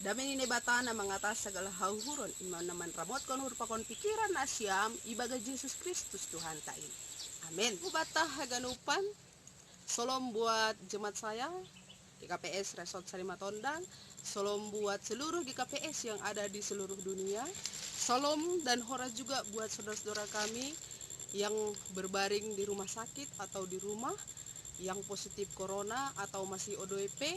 Dami ni bata na mengatas segala hauhuron iman naman ramot kon hurpakon pikiran asyam ibaga Yesus Kristus Tuhan tain. Amin. Bata haganupan solom buat jemaat saya di KPS Resort Sarimatondang, solom buat seluruh GKPS yang ada di seluruh dunia, solom dan hora juga buat saudara-saudara kami yang berbaring di rumah sakit atau di rumah, yang positif corona atau masih ODP.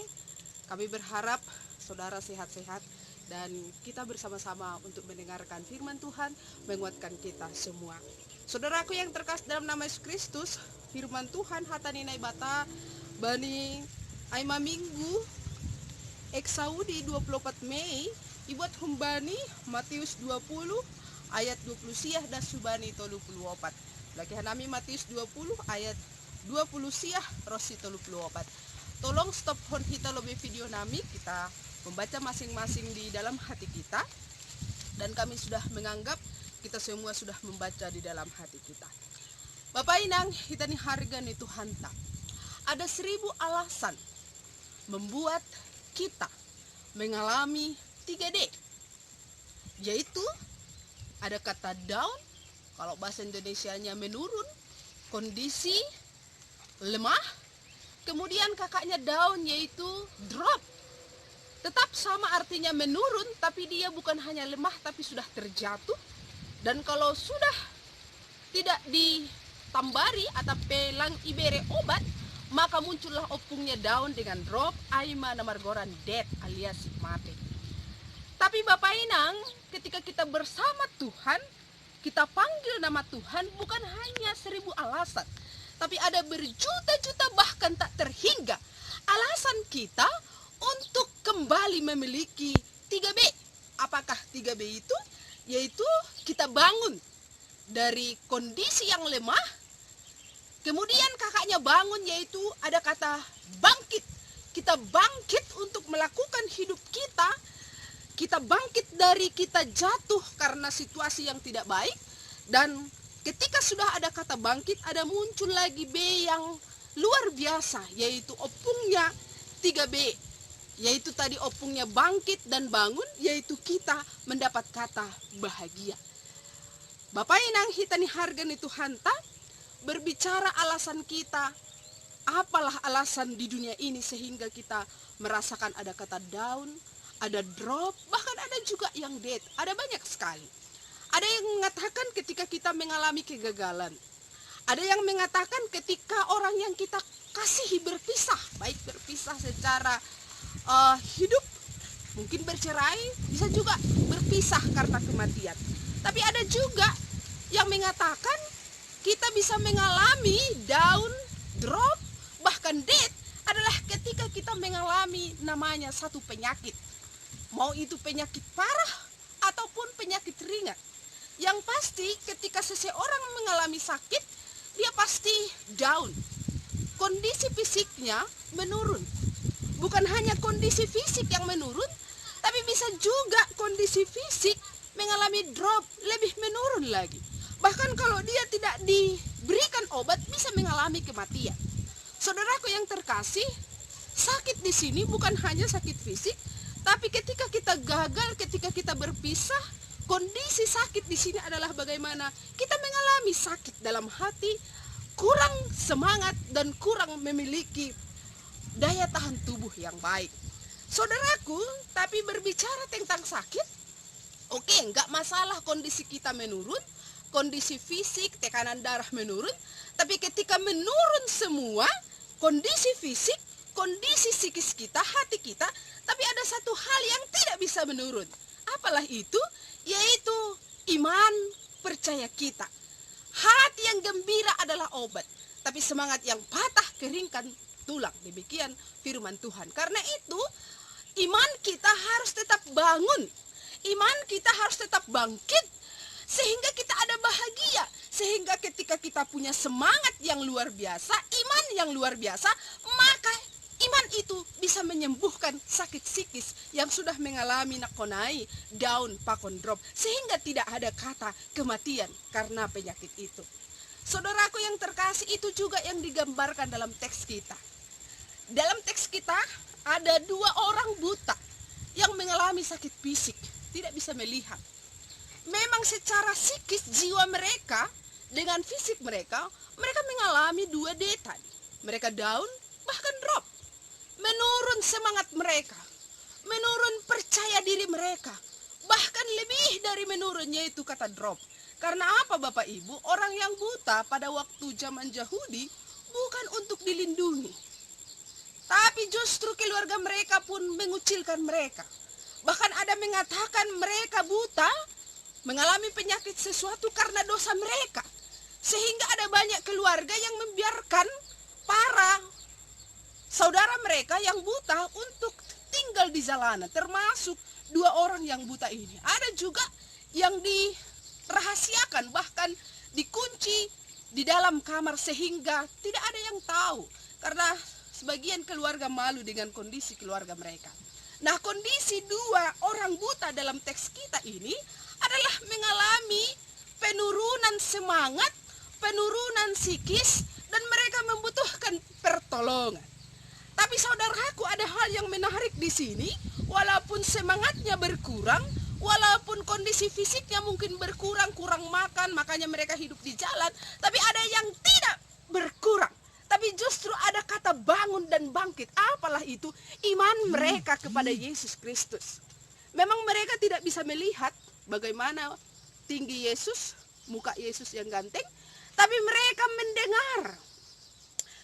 Kami berharap saudara sehat-sehat dan kita bersama-sama untuk mendengarkan firman Tuhan, menguatkan kita semua. Saudaraku yang terkasih dalam nama Yesus Kristus, firman Tuhan hatani naibata bani aima minggu Eksaudi 24 Mei ibuat humbani Matius 20 ayat 20 siah dan subani 34. Lagi hanami Matius 20 ayat 20 siah rosi 34. Tolong stop hon kita lebih video nami, kita membaca masing-masing di dalam hati kita, dan kami sudah menganggap kita semua sudah membaca di dalam hati kita. Bapak Inang, kita nih harga nih Tuhan tak. Ada 1000 alasan membuat kita mengalami 3D, yaitu ada kata down, kalau bahasa Indonesianya menurun, kondisi lemah, kemudian kakaknya down yaitu drop. Tetap sama artinya menurun, tapi dia bukan hanya lemah tapi sudah terjatuh. Dan kalau sudah tidak ditambari atau pelang ibere obat, maka muncullah opungnya down dengan drop, aima namargoran dead alias mati. Tapi Bapak Inang, ketika kita bersama Tuhan, kita panggil nama Tuhan, bukan hanya 1000 alasan, tapi ada berjuta-juta bahkan tak terhingga alasan kita untuk kembali memiliki 3B. Apakah 3B itu? Yaitu kita bangun dari kondisi yang lemah, kemudian kakaknya bangun yaitu ada kata bangkit. Kita bangkit untuk melakukan hidup kita. Kita bangkit dari kita jatuh karena situasi yang tidak baik, dan ketika sudah ada kata bangkit, ada muncul lagi B yang luar biasa, yaitu opungnya 3B, yaitu tadi opungnya bangkit dan bangun, yaitu kita mendapat kata bahagia. Bapak Inang hitani harga nih Tuhan tak berbicara alasan kita, apalah alasan di dunia ini sehingga kita merasakan ada kata down, ada drop, bahkan ada juga yang dead, ada banyak sekali. Ada yang mengatakan ketika kita mengalami kegagalan. Ada yang mengatakan ketika orang yang kita kasihi berpisah, baik berpisah secara hidup, mungkin bercerai, bisa juga berpisah karena kematian. Tapi ada juga yang mengatakan kita bisa mengalami down, drop, bahkan dead adalah ketika kita mengalami namanya satu penyakit. Mau itu penyakit parah ataupun penyakit ringan. Yang pasti ketika seseorang mengalami sakit, dia pasti down. Kondisi fisiknya menurun. Bukan hanya kondisi fisik yang menurun, tapi bisa juga kondisi fisik mengalami drop, lebih menurun lagi. Bahkan kalau dia tidak diberikan obat, bisa mengalami kematian. Saudaraku yang terkasih, sakit di sini bukan hanya sakit fisik, tapi ketika kita gagal, ketika kita berpisah, kondisi sakit di sini adalah bagaimana kita mengalami sakit dalam hati, kurang semangat dan kurang memiliki daya tahan tubuh yang baik. Saudaraku, tapi berbicara tentang sakit, oke, enggak masalah kondisi kita menurun, kondisi fisik, tekanan darah menurun, tapi ketika menurun semua, kondisi fisik, kondisi psikis kita, hati kita, tapi ada satu hal yang tidak bisa menurun. Apalah itu? Yaitu iman percaya kita. Hati yang gembira adalah obat, tapi semangat yang patah keringkan tulang. Demikian firman Tuhan. Karena itu iman kita harus tetap bangun, iman kita harus tetap bangkit, sehingga kita ada bahagia, sehingga ketika kita punya semangat yang luar biasa, iman yang luar biasa, maka iman itu bisa menyembuhkan sakit psikis yang sudah mengalami nakonai, down, pakon drop, sehingga tidak ada kata kematian karena penyakit itu. Saudaraku yang terkasih, itu juga yang digambarkan dalam teks kita. Dalam teks kita ada 2 orang buta yang mengalami mengalami sakit fisik, tidak bisa melihat. Memang secara psikis jiwa mereka dengan fisik mereka mengalami 2D tadi. Mereka down, bahkan drop. Menurun semangat mereka, menurun percaya diri mereka. Bahkan lebih dari menurunnya itu kata drop. Karena apa Bapak Ibu? Orang yang buta pada waktu zaman Yahudi bukan untuk dilindungi. Tapi justru keluarga mereka pun mengucilkan mereka. Bahkan ada mengatakan mereka buta, mengalami penyakit sesuatu karena dosa mereka. Sehingga ada banyak keluarga yang membiarkan para saudara mereka yang buta untuk tinggal di jalanan. Termasuk 2 orang yang buta ini. Ada juga yang dirahasiakan, bahkan dikunci di dalam kamar sehingga tidak ada yang tahu. Karena sebagian keluarga malu dengan kondisi keluarga mereka. Nah, kondisi 2 orang buta dalam teks kita ini adalah mengalami penurunan semangat, penurunan psikis, dan mereka membutuhkan pertolongan. Tapi saudaraku, ada hal yang menarik di sini. Walaupun semangatnya berkurang, walaupun kondisi fisiknya mungkin berkurang, kurang makan, makanya mereka hidup di jalan, tapi ada yang tidak berkurang. Tapi justru ada kata bangun dan bangkit. Apalah itu? Iman mereka kepada Yesus Kristus. Memang mereka tidak bisa melihat bagaimana tinggi Yesus, muka Yesus yang ganteng, tapi mereka mendengar.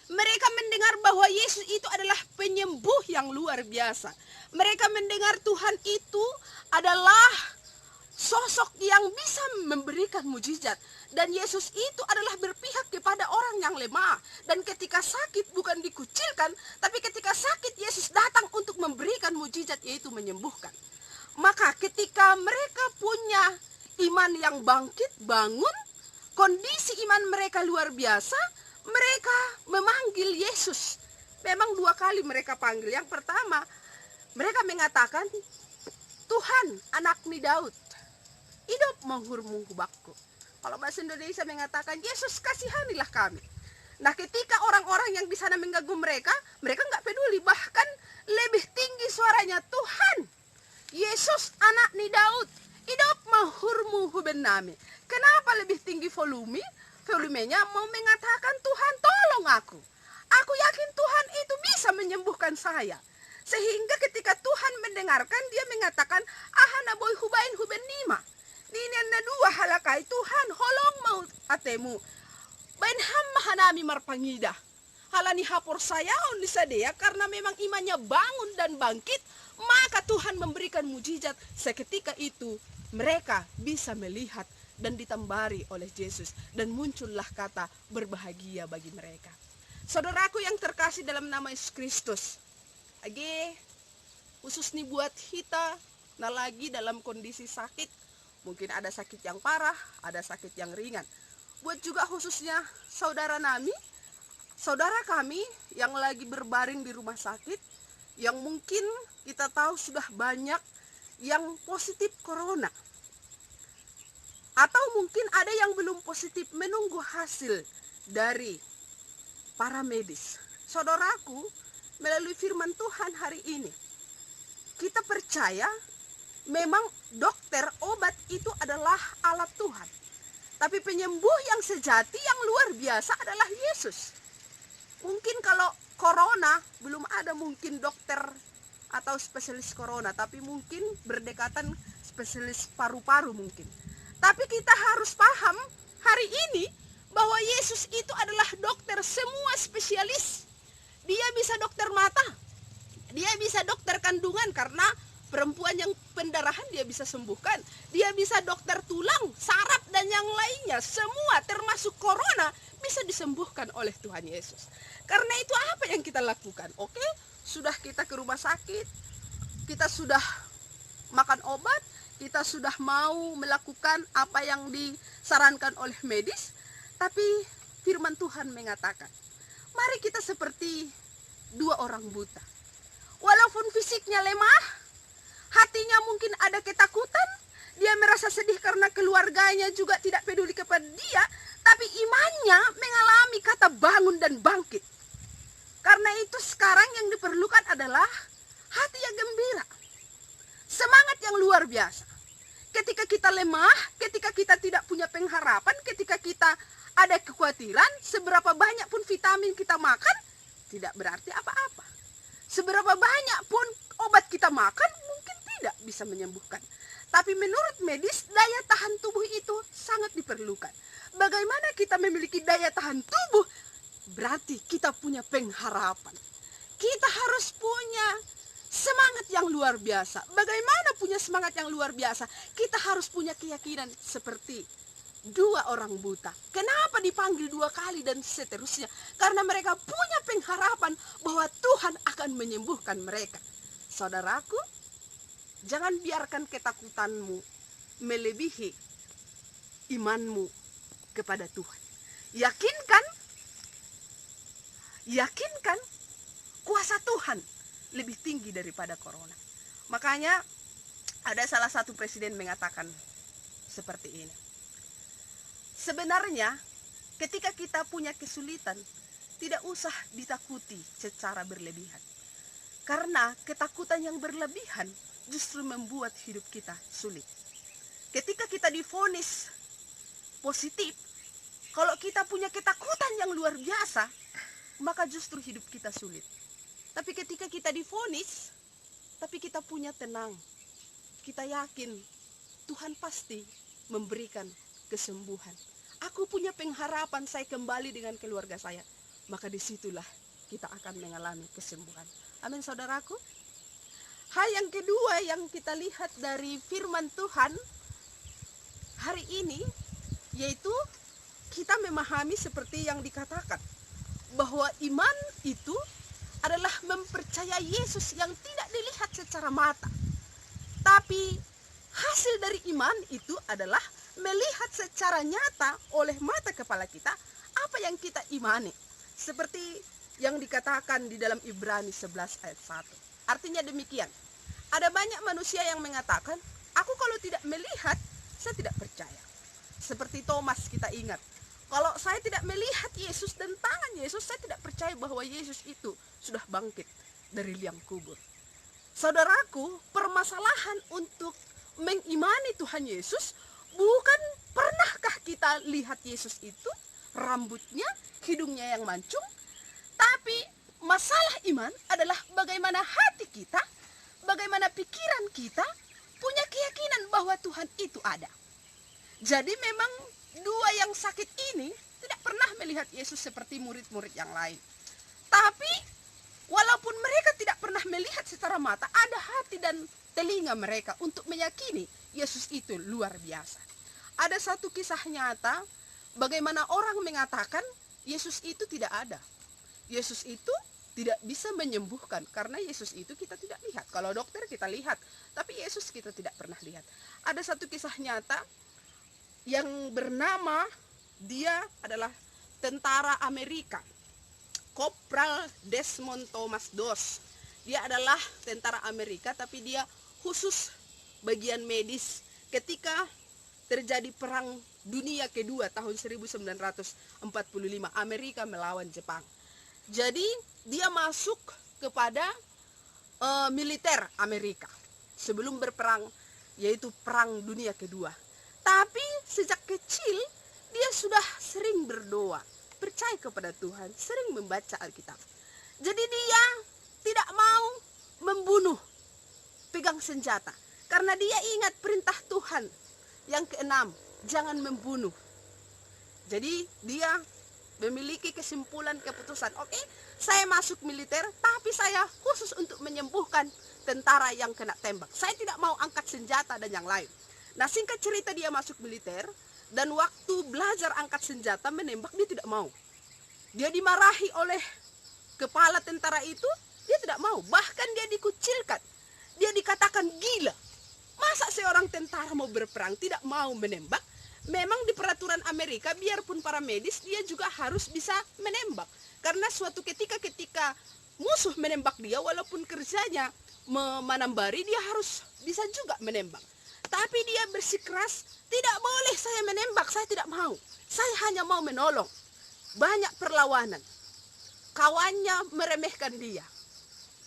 Mereka mendengar bahwa Yesus itu adalah penyembuh yang luar biasa. Mereka mendengar Tuhan itu adalah sosok yang bisa memberikan mujizat. Dan Yesus itu adalah berpihak kepada orang yang lemah. Dan ketika sakit bukan dikucilkan, tapi ketika sakit Yesus datang untuk memberikan mujizat, yaitu menyembuhkan. Maka ketika mereka punya iman yang bangkit, bangun, kondisi iman mereka luar biasa, mereka memanggil Yesus. Memang 2 kali mereka panggil. Yang pertama, mereka mengatakan, Tuhan, anak ni Daud, hidup menghurmu hubakku. Kalau bahasa Indonesia mengatakan, Yesus kasihanilah kami. Nah, ketika orang-orang yang di sana mengganggu mereka nggak peduli. Bahkan lebih tinggi suaranya, Tuhan, Yesus anak ni Daud, hidup menghurmu hubenami. Kenapa lebih tinggi volumenya? Mau mengatakan, Tuhan tolong aku. Aku yakin Tuhan itu bisa menyembuhkan saya. Sehingga ketika Tuhan mendengarkan, dia mengatakan, ahana boy hubain huben nima. Ninian na 2 halakai, Tuhan holong mau atemu. Bain hamma hanami marpangida. Halani hapor sayaon di sadea, karena memang imannya bangun dan bangkit, maka Tuhan memberikan mujizat. Seketika itu mereka bisa melihat dan ditambari oleh Yesus, dan muncullah kata berbahagia bagi mereka. Saudaraku yang terkasih dalam nama Yesus Kristus, khusus nih buat kita nah lagi dalam kondisi sakit, mungkin ada sakit yang parah, ada sakit yang ringan. Buat juga khususnya saudara kami yang lagi berbaring di rumah sakit, yang mungkin kita tahu sudah banyak yang positif corona. Atau mungkin ada yang belum positif, menunggu hasil dari para medis. Saudaraku, melalui firman Tuhan hari ini, kita percaya memang dokter obat itu adalah alat Tuhan. Tapi penyembuh yang sejati, yang luar biasa adalah Yesus. Mungkin kalau corona, belum ada mungkin dokter atau spesialis corona, tapi mungkin berdekatan spesialis paru-paru mungkin. Tapi kita harus paham hari ini bahwa Yesus itu adalah dokter semua spesialis. Dia bisa dokter mata, dia bisa dokter kandungan karena perempuan yang pendarahan dia bisa sembuhkan. Dia bisa dokter tulang, saraf dan yang lainnya. Semua termasuk corona bisa disembuhkan oleh Tuhan Yesus. Karena itu apa yang kita lakukan? Oke, sudah kita ke rumah sakit, kita sudah makan obat, kita sudah mau melakukan apa yang disarankan oleh medis, tapi firman Tuhan mengatakan, mari kita seperti 2 orang buta. Walaupun fisiknya lemah, hatinya mungkin ada ketakutan, dia merasa sedih karena keluarganya juga tidak peduli kepada dia, tapi imannya mengalami kata bangun dan bangkit. Karena itu sekarang yang diperlukan adalah hati yang gembira, semangat luar biasa. Ketika kita lemah, ketika kita tidak punya pengharapan, ketika kita ada kekhawatiran, seberapa banyak pun vitamin kita makan, tidak berarti apa-apa. Seberapa banyak pun obat kita makan, mungkin tidak bisa menyembuhkan. Tapi menurut medis, daya tahan tubuh itu sangat diperlukan. Bagaimana kita memiliki daya tahan tubuh? Berarti kita punya pengharapan. Kita harus punya semangat yang luar biasa. Bagaimana punya semangat yang luar biasa? Kita harus punya keyakinan seperti dua orang buta. Kenapa dipanggil 2 kali dan seterusnya? Karena mereka punya pengharapan bahwa Tuhan akan menyembuhkan mereka. Saudaraku, jangan biarkan ketakutanmu melebihi imanmu kepada Tuhan. Yakinkan kuasa Tuhan lebih tinggi daripada corona. Makanya ada salah satu presiden mengatakan seperti ini. Sebenarnya ketika kita punya kesulitan, tidak usah ditakuti secara berlebihan. Karena ketakutan yang berlebihan justru membuat hidup kita sulit. Ketika kita divonis positif, kalau kita punya ketakutan yang luar biasa, maka justru hidup kita sulit. Tapi ketika kita divonis, tapi kita punya tenang, kita yakin Tuhan pasti memberikan kesembuhan. Aku punya pengharapan saya kembali dengan keluarga saya, maka disitulah kita akan mengalami kesembuhan. Amin, saudaraku. Hal yang kedua yang kita lihat dari firman Tuhan hari ini, yaitu kita memahami seperti yang dikatakan, bahwa iman itu adalah mempercayai Yesus yang tidak dilihat secara mata. Tapi hasil dari iman itu adalah melihat secara nyata oleh mata kepala kita apa yang kita imani. Seperti yang dikatakan di dalam Ibrani 11 ayat 1. Artinya demikian. Ada banyak manusia yang mengatakan, aku kalau tidak melihat, saya tidak percaya. Seperti Thomas, kita ingat. Kalau saya tidak melihat Yesus dan tangan Yesus, saya tidak percaya bahwa Yesus itu sudah bangkit dari liang kubur. Saudaraku, permasalahan untuk mengimani Tuhan Yesus bukan pernahkah kita lihat Yesus itu, rambutnya, hidungnya yang mancung, tapi masalah iman adalah bagaimana hati kita, bagaimana pikiran kita punya keyakinan bahwa Tuhan itu ada. Jadi memang dua yang sakit ini tidak pernah melihat Yesus seperti murid-murid yang lain. Tapi walaupun mereka tidak pernah melihat secara mata, ada hati dan telinga mereka untuk meyakini Yesus itu luar biasa. Ada satu kisah nyata bagaimana orang mengatakan Yesus itu tidak ada. Yesus itu tidak bisa menyembuhkan karena Yesus itu kita tidak lihat. Kalau dokter kita lihat, tapi Yesus kita tidak pernah lihat. Ada satu kisah nyata yang bernama, dia adalah tentara Amerika, Kopral Desmond Thomas Doss. Dia adalah tentara Amerika, tapi dia khusus bagian medis ketika terjadi perang dunia kedua tahun 1945, Amerika melawan Jepang. Jadi dia masuk kepada militer Amerika sebelum berperang, yaitu perang dunia kedua. Tapi sejak kecil dia sudah sering berdoa, percaya kepada Tuhan, sering membaca Alkitab. Jadi dia tidak mau membunuh, pegang senjata. Karena dia ingat perintah Tuhan yang keenam, jangan membunuh. Jadi dia memiliki kesimpulan keputusan, oke, saya masuk militer, tapi saya khusus untuk menyembuhkan tentara yang kena tembak. Saya tidak mau angkat senjata dan yang lain. Nah, singkat cerita dia masuk militer, dan waktu belajar angkat senjata menembak dia tidak mau. Dia dimarahi oleh kepala tentara itu, dia tidak mau. Bahkan dia dikucilkan, dia dikatakan gila. Masa seorang tentara mau berperang tidak mau menembak? Memang di peraturan Amerika, biarpun para medis, dia juga harus bisa menembak. Karena suatu ketika musuh menembak dia, walaupun kerjanya menambari, dia harus bisa juga menembak. Tapi dia bersikeras, tidak boleh saya menembak, saya tidak mau. Saya hanya mau menolong. Banyak perlawanan. Kawannya meremehkan dia.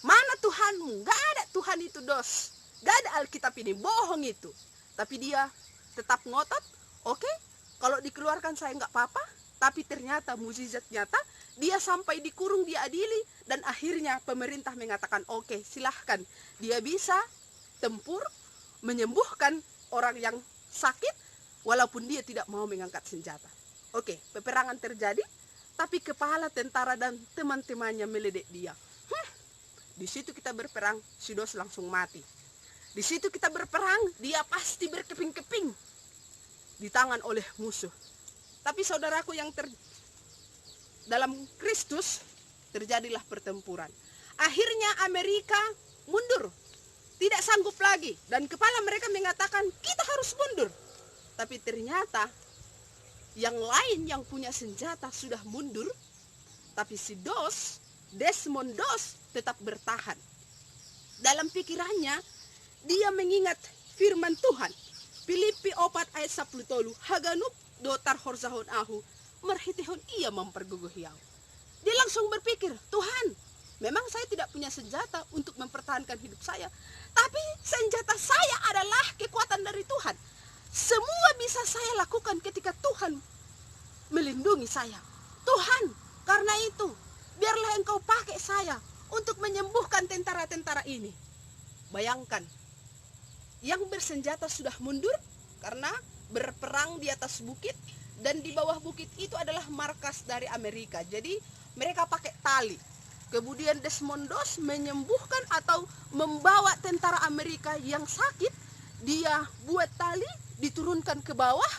Mana Tuhanmu? Gak ada Tuhan itu, Dos. Gak ada Alkitab ini, bohong itu. Tapi dia tetap ngotot, oke, kalau dikeluarkan saya nggak apa-apa. Tapi ternyata mukjizat nyata, dia sampai dikurung, diadili, dan akhirnya pemerintah mengatakan oke, silahkan. Dia bisa tempur, menyembuhkan orang yang sakit, walaupun dia tidak mau mengangkat senjata. Oke, peperangan terjadi, tapi kepala tentara dan teman-temannya meledek dia. Di situ kita berperang, si Dos langsung mati. Di situ kita berperang, dia pasti berkeping-keping di tangan oleh musuh. Tapi saudaraku yang dalam Kristus, terjadilah pertempuran. Akhirnya Amerika mundur, tidak sanggup lagi, dan kepala mereka mengatakan kita harus mundur. Tapi ternyata yang lain yang punya senjata sudah mundur, tapi si Desmond Doss tetap bertahan. Dalam pikirannya dia mengingat firman Tuhan, Filipi 4 ayat 10, Haganuk dotar horzahon ahu merhitihon ia memperguguhiau. Dia langsung berpikir, Tuhan, memang saya tidak punya senjata untuk mempertahankan hidup saya, tapi senjata saya adalah kekuatan dari Tuhan. Semua bisa saya lakukan ketika Tuhan melindungi saya. Tuhan, karena itu biarlah engkau pakai saya untuk menyembuhkan tentara-tentara ini. Bayangkan, yang bersenjata sudah mundur karena berperang di atas bukit, dan di bawah bukit itu adalah markas dari Amerika. Jadi mereka pakai tali. Kemudian Desmond Doss menyembuhkan atau membawa tentara Amerika yang sakit, dia buat tali, diturunkan ke bawah,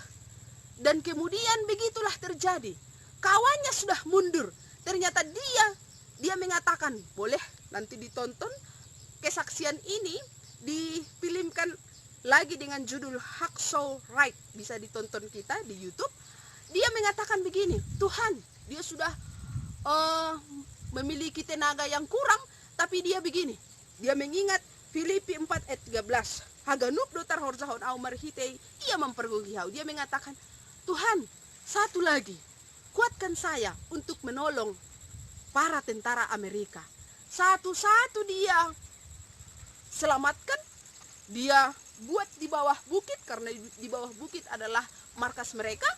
dan kemudian begitulah terjadi. Kawannya sudah mundur, ternyata dia mengatakan, boleh nanti ditonton kesaksian ini, difilmkan lagi dengan judul Hacksaw Ridge, bisa ditonton kita di YouTube. Dia mengatakan begini, Tuhan, dia sudah memiliki tenaga yang kurang, tapi dia begini, dia mengingat Filipi 4 ayat 13, Haganuk dotar horzahon au marhitei ia mempergugiau. Dia mengatakan, Tuhan, satu lagi, kuatkan saya untuk menolong para tentara Amerika. Satu-satu dia selamatkan, dia buat di bawah bukit, karena di bawah bukit adalah markas mereka.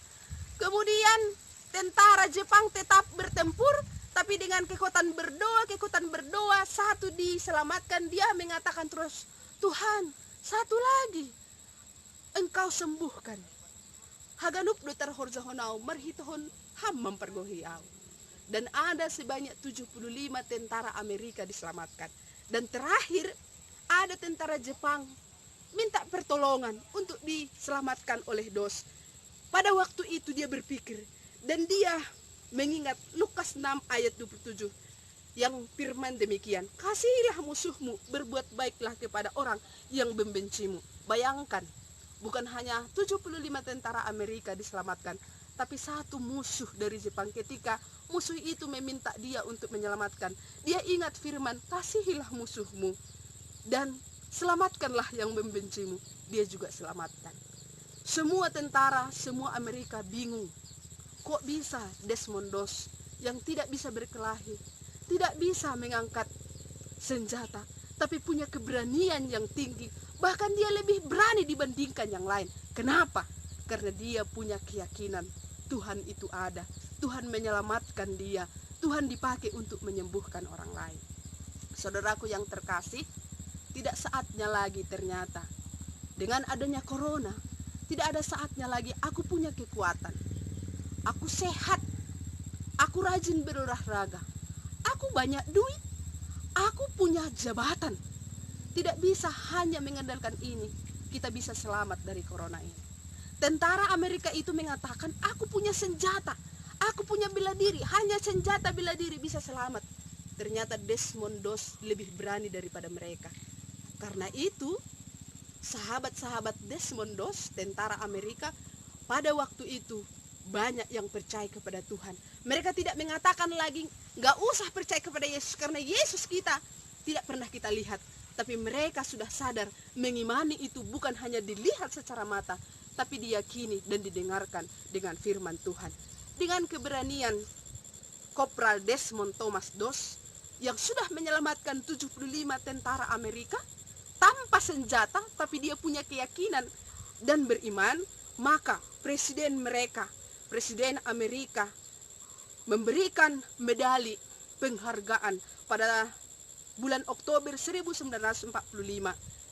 Kemudian tentara Jepang tetap bertempur, tapi dengan kekuatan berdoa, satu diselamatkan. Dia mengatakan terus, Tuhan, satu lagi, engkau sembuhkan. Haganuk dotar horzahonau marhitohon ham mempergohiau. Dan ada sebanyak 75 tentara Amerika diselamatkan. Dan terakhir, ada tentara Jepang minta pertolongan untuk diselamatkan oleh Doss. Pada waktu itu dia berpikir, dan dia mengingat Lukas 6 ayat 27 yang firman demikian, kasihilah musuhmu, berbuat baiklah kepada orang yang membencimu. Bayangkan, bukan hanya 75 tentara Amerika diselamatkan, tapi satu musuh dari Jepang. Ketika musuh itu meminta dia untuk menyelamatkan, dia ingat firman, kasihilah musuhmu dan selamatkanlah yang membencimu. Dia juga selamatkan. Semua tentara, semua Amerika bingung. Kok bisa Desmond Doss yang tidak bisa berkelahi, tidak bisa mengangkat senjata, tapi punya keberanian yang tinggi. Bahkan dia lebih berani dibandingkan yang lain. Kenapa? Karena dia punya keyakinan Tuhan itu ada. Tuhan menyelamatkan dia. Tuhan dipakai untuk menyembuhkan orang lain. Saudaraku yang terkasih, tidak saatnya lagi ternyata. Dengan adanya corona, tidak ada saatnya lagi aku punya kekuatan. Aku sehat. Aku rajin berolahraga. Aku banyak duit. Aku punya jabatan. Tidak bisa hanya mengandalkan ini, kita bisa selamat dari corona ini. Tentara Amerika itu mengatakan, aku punya senjata. Aku punya bela diri. Hanya senjata bela diri bisa selamat. Ternyata Desmond Doss lebih berani daripada mereka. Karena itu, sahabat-sahabat Desmond Doss, tentara Amerika, pada waktu itu banyak yang percaya kepada Tuhan. Mereka tidak mengatakan lagi, gak usah percaya kepada Yesus, karena Yesus kita tidak pernah kita lihat. Tapi mereka sudah sadar, mengimani itu bukan hanya dilihat secara mata, tapi diyakini dan didengarkan dengan firman Tuhan. Dengan keberanian Kopral Desmond Thomas Doss yang sudah menyelamatkan 75 tentara Amerika, tanpa senjata, tapi dia punya keyakinan dan beriman, maka presiden mereka, presiden Amerika, memberikan medali penghargaan pada bulan Oktober 1945,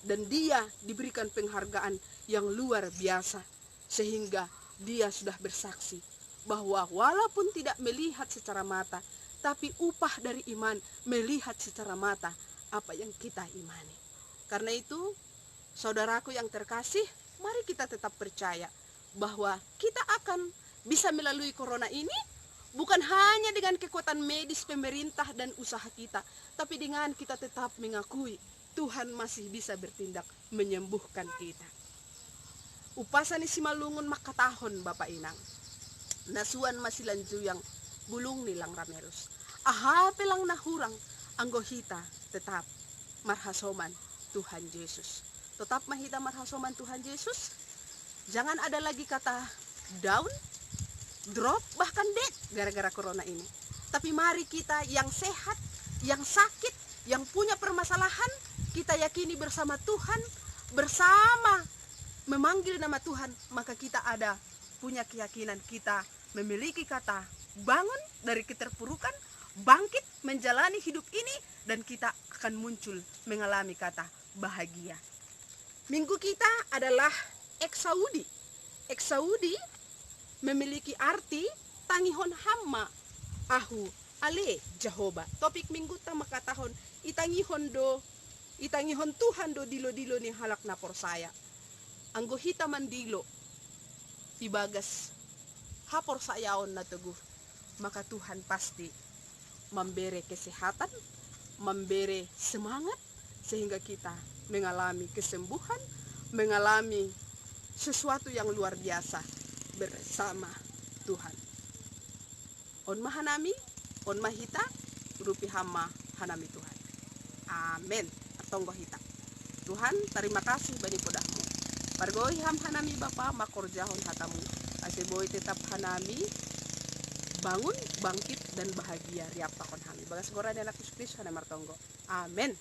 dan dia diberikan penghargaan yang luar biasa, sehingga dia sudah bersaksi bahwa walaupun tidak melihat secara mata, tapi upah dari iman melihat secara mata apa yang kita imani. Karena itu, saudaraku yang terkasih, mari kita tetap percaya bahwa kita akan bisa melalui corona ini bukan hanya dengan kekuatan medis pemerintah dan usaha kita, tapi dengan kita tetap mengakui Tuhan masih bisa bertindak menyembuhkan kita. Upasan isi malungun makatahon Bapak Inang. Nasuan masilan juyang bulung nilang ramerus. Ahape lang nahurang anggohita tetap marhasoman Tuhan Yesus. Tetap mahita marhasoman Tuhan Yesus. Jangan ada lagi kata down, drop, bahkan dead gara-gara corona ini. Tapi mari kita yang sehat, yang sakit, yang punya permasalahan, kita yakini bersama Tuhan, bersama memanggil nama Tuhan, maka kita ada punya keyakinan, kita memiliki kata bangun dari keterpurukan, bangkit menjalani hidup ini, dan kita akan muncul mengalami kata bahagia. Minggu kita adalah Eksaudi. Eksaudi memiliki arti tangihon hamma ahu ale Jehovah. Topik minggu tama katahon itangihon Tuhan do dilo-dilo ni halak na porsaya. Anggo hita mandilo ibagas hapor sayaon na teguh, maka Tuhan pasti memberi kesehatan, memberi semangat, sehingga kita mengalami kesembuhan, mengalami sesuatu yang luar biasa bersama Tuhan. On mahanami, on mahita, rupi hama hanami Tuhan. Amin. Atonggo hita. Tuhan, terima kasih bani podahmu. Pargoi ham hanami Bapa makorjahon hatamu. Aseboy tetap hanami bangun, bangkit, dan bahagia riap takon hami. Bagas gora dan Yesus Kristus hana martonggo. Amin.